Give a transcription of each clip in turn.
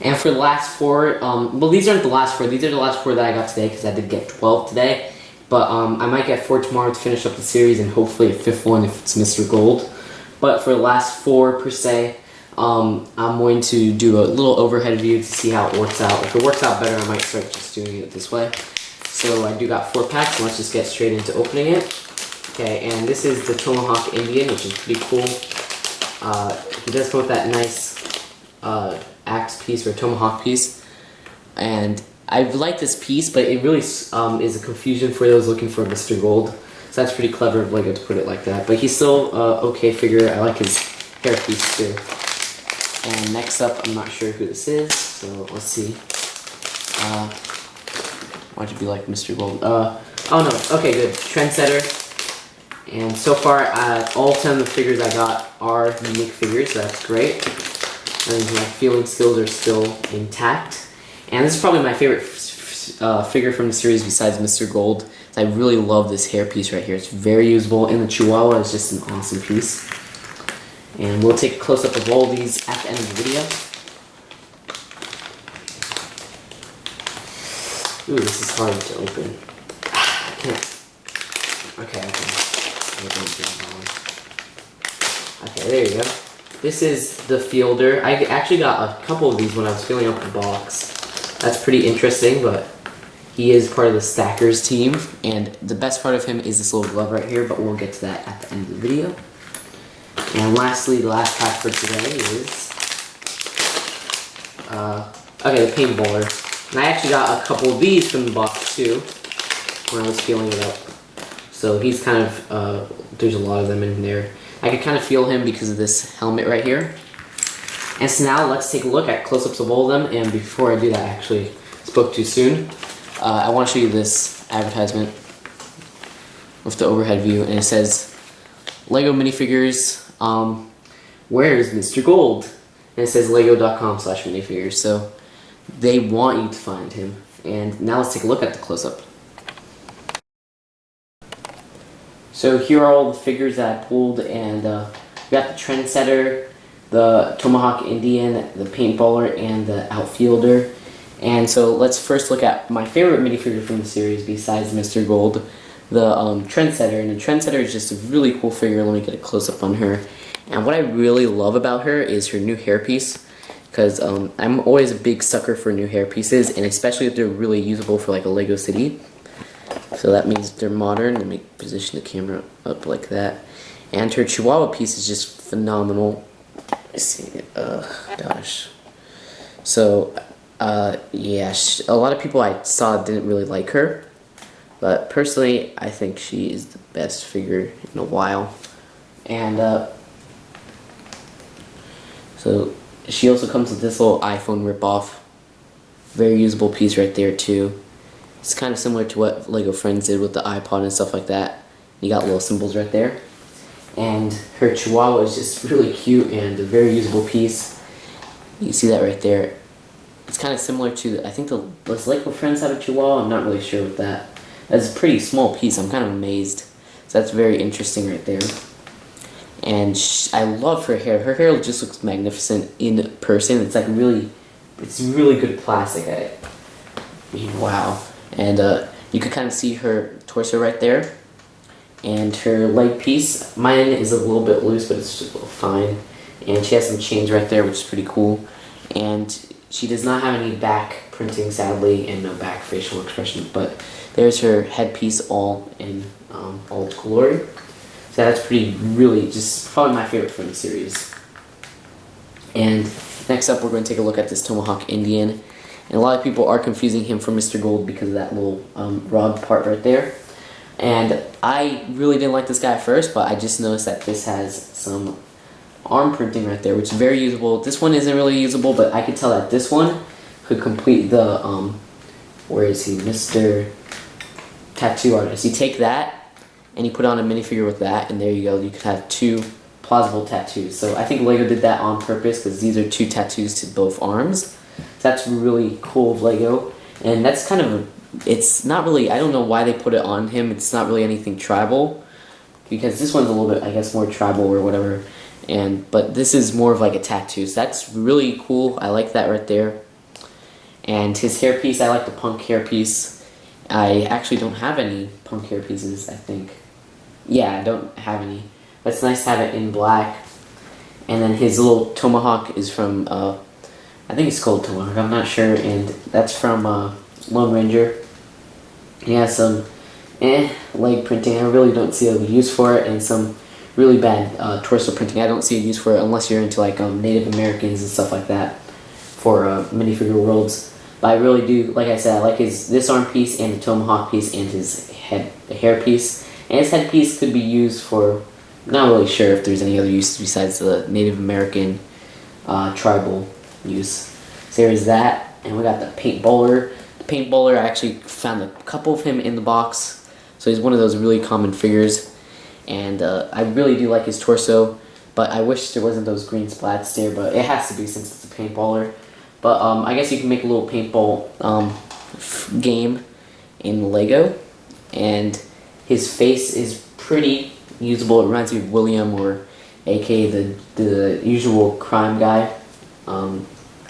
And for the last four, well, these aren't the last four. These are the last four that I got today because I did get 12 today. But I might get 4 tomorrow to finish up the series, and hopefully a 5th one if it's Mr. Gold. But for the last 4 per se, I'm going to do a little overhead view to see how it works out. If it works out better, I might start just doing it this way. So I do got 4 packs, so let's just get straight into opening it. Okay, and this is the Tomahawk Indian, which is pretty cool. He does come with that nice axe piece or tomahawk piece, and I like this piece, but it really is a confusion for those looking for Mr. Gold. So that's pretty clever of LEGO to put it like that. But he's still okay figure. I like his hair piece too. And next up, I'm not sure who this is, so let's see. Why'd you be like Mr. Gold? Oh no, okay, good. Trendsetter. And so far, all 10 of the figures I got are unique figures, so that's great. And my feeling skills are still intact. And this is probably my favorite figure from the series besides Mr. Gold. I really love this hair piece right here. It's very usable, and the Chihuahua is just an awesome piece. And we'll take a close-up of all these at the end of the video. Ooh, this is hard to open. I can't. Okay. Okay, there you go. This is the Fielder. I actually got a couple of these when I was filling out the box. That's pretty interesting, but he is part of the Stackers team, and the best part of him is this little glove right here, but we'll get to that at the end of the video. And lastly, the last pack for today is okay, the Paintballer. And I actually got a couple of these from the box too when I was feeling it up. So he's kind of there's a lot of them in there. I could kind of feel him because of this helmet right here. And so now let's take a look at close-ups of all of them. And before I do that, I actually spoke too soon. I want to show you this advertisement with the overhead view, and it says, LEGO Minifigures, where's Mr. Gold? And it says lego.com/minifigures, so they want you to find him. And now let's take a look at the close-up. So here are all the figures that I pulled, and we got the Trendsetter, the Tomahawk Indian, the Paintballer, and the Outfielder. And so let's first look at my favorite minifigure from the series besides Mr. Gold, the Trendsetter. And the Trendsetter is just a really cool figure. Let me get a close-up on her. And what I really love about her is her new hairpiece, because I'm always a big sucker for new hair pieces, and especially if they're really usable for like a Lego city. So that means they're modern. Let me position the camera up like that. And her Chihuahua piece is just phenomenal. Let's see, gosh. So, yeah, a lot of people I saw didn't really like her, but personally, I think she is the best figure in a while. And so she also comes with this little iPhone ripoff. Very usable piece right there too. It's kind of similar to what LEGO Friends did with the iPod and stuff like that. You got little symbols right there. And her Chihuahua is just really cute and a very usable piece. You see that right there. It's kind of similar to, I think does LEGO Friends have a Chihuahua? I'm not really sure with that. That's a pretty small piece. I'm kind of amazed. So that's very interesting right there. And I love her hair. Her hair just looks magnificent in person. It's like it's really good plastic. I mean, wow. And you can kind of see her torso right there. And her leg piece, mine is a little bit loose, but it's just fine. And she has some chains right there, which is pretty cool. And she does not have any back printing, sadly, and no back facial expression. But there's her headpiece all in all its glory. So that's really just probably my favorite from the series. And next up, we're going to take a look at this Tomahawk Indian. And a lot of people are confusing him for Mr. Gold because of that little rod part right there. And I really didn't like this guy at first, but I just noticed that this has some arm printing right there, which is very usable. This one isn't really usable, but I could tell that this one could complete the, where is he, Mr. Tattoo Artist. You take that, and you put on a minifigure with that, and there you go. You could have 2 plausible tattoos. So I think LEGO did that on purpose, because these are 2 tattoos to both arms. So that's really cool of LEGO. And that's kind of it's not really, I don't know why they put it on him. It's not really anything tribal, because this one's a little bit, I guess, more tribal or whatever. But this is more of like a tattoo. So that's really cool. I like that right there. And his hairpiece, I like the punk hairpiece. I actually don't have any punk hairpieces, I think. Yeah, I don't have any. But it's nice to have it in black. And then his little tomahawk is from, I think it's called tomahawk, I'm not sure. And that's from Lone Ranger. He has some leg printing. I really don't see a use for it. And some really bad torso printing. I don't see a use for it unless you're into like Native Americans and stuff like that for minifigure worlds. But I really do, like I said, I like this arm piece and the tomahawk piece and his hair piece. And his head piece could be used for, I'm not really sure if there's any other uses besides the Native American tribal use. So there's that, and we got the Paintballer. The Paintballer, I actually found a couple of him in the box. So he's one of those really common figures. And I really do like his torso, but I wish there wasn't those green splats there, but it has to be since it's a Paintballer. But I guess you can make a little paintball game in Lego, and his face is pretty usable. It reminds me of William, or aka the usual crime guy,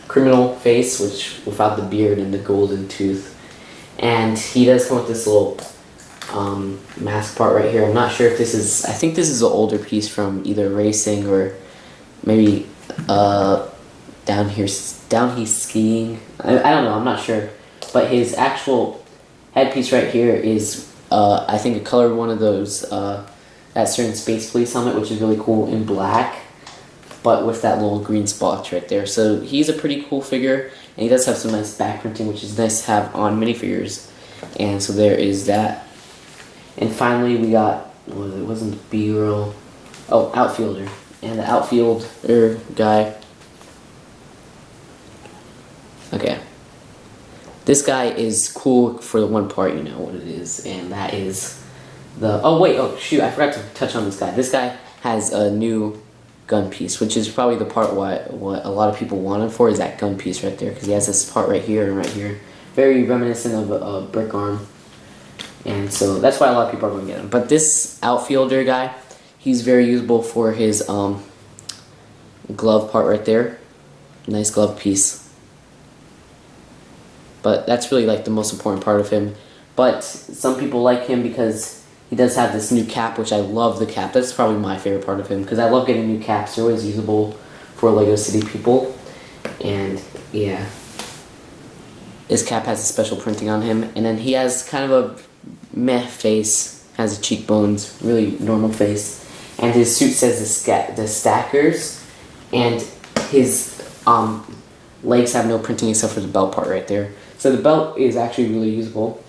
criminal face, which without the beard and the golden tooth. And he does come with this little mask part right here. I'm not sure if this is, I think this is an older piece from either racing or maybe down he's skiing. I don't know, I'm not sure. But his actual headpiece right here is I think a colored one of those that certain Space Police helmet, which is really cool in black, but with that little green spot right there. So he's a pretty cool figure, and he does have some nice back printing, which is nice to have on minifigures. And so there is that. And finally we got, it wasn't B-roll, oh, Outfielder. And the Outfielder guy, okay. This guy is cool for the one part, you know what it is, and that is the, oh shoot, I forgot to touch on this guy. This guy has a new gun piece, which is probably the part what a lot of people wanted for, is that gun piece right there, because he has this part right here and right here. Very reminiscent of a brick arm, and so that's why a lot of people are going to get him. But this Outfielder guy, he's very usable for his glove part right there. Nice glove piece. But that's really like the most important part of him. But some people like him because he does have this new cap, which I love the cap. That's probably my favorite part of him, because I love getting new caps. They're always usable for LEGO City people. And yeah, this cap has a special printing on him. And then he has kind of a meh face, has cheekbones, really normal face. And his suit says the Stackers. And his legs have no printing except for the belt part right there. So the belt is actually really usable,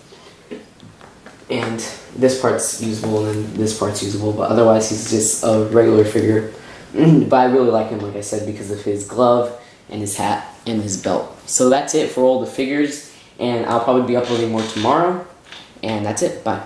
and this part's usable, and then this part's usable, but otherwise he's just a regular figure. But I really like him, like I said, because of his glove and his hat and his belt. So that's it for all the figures, and I'll probably be uploading more tomorrow, and that's it. Bye.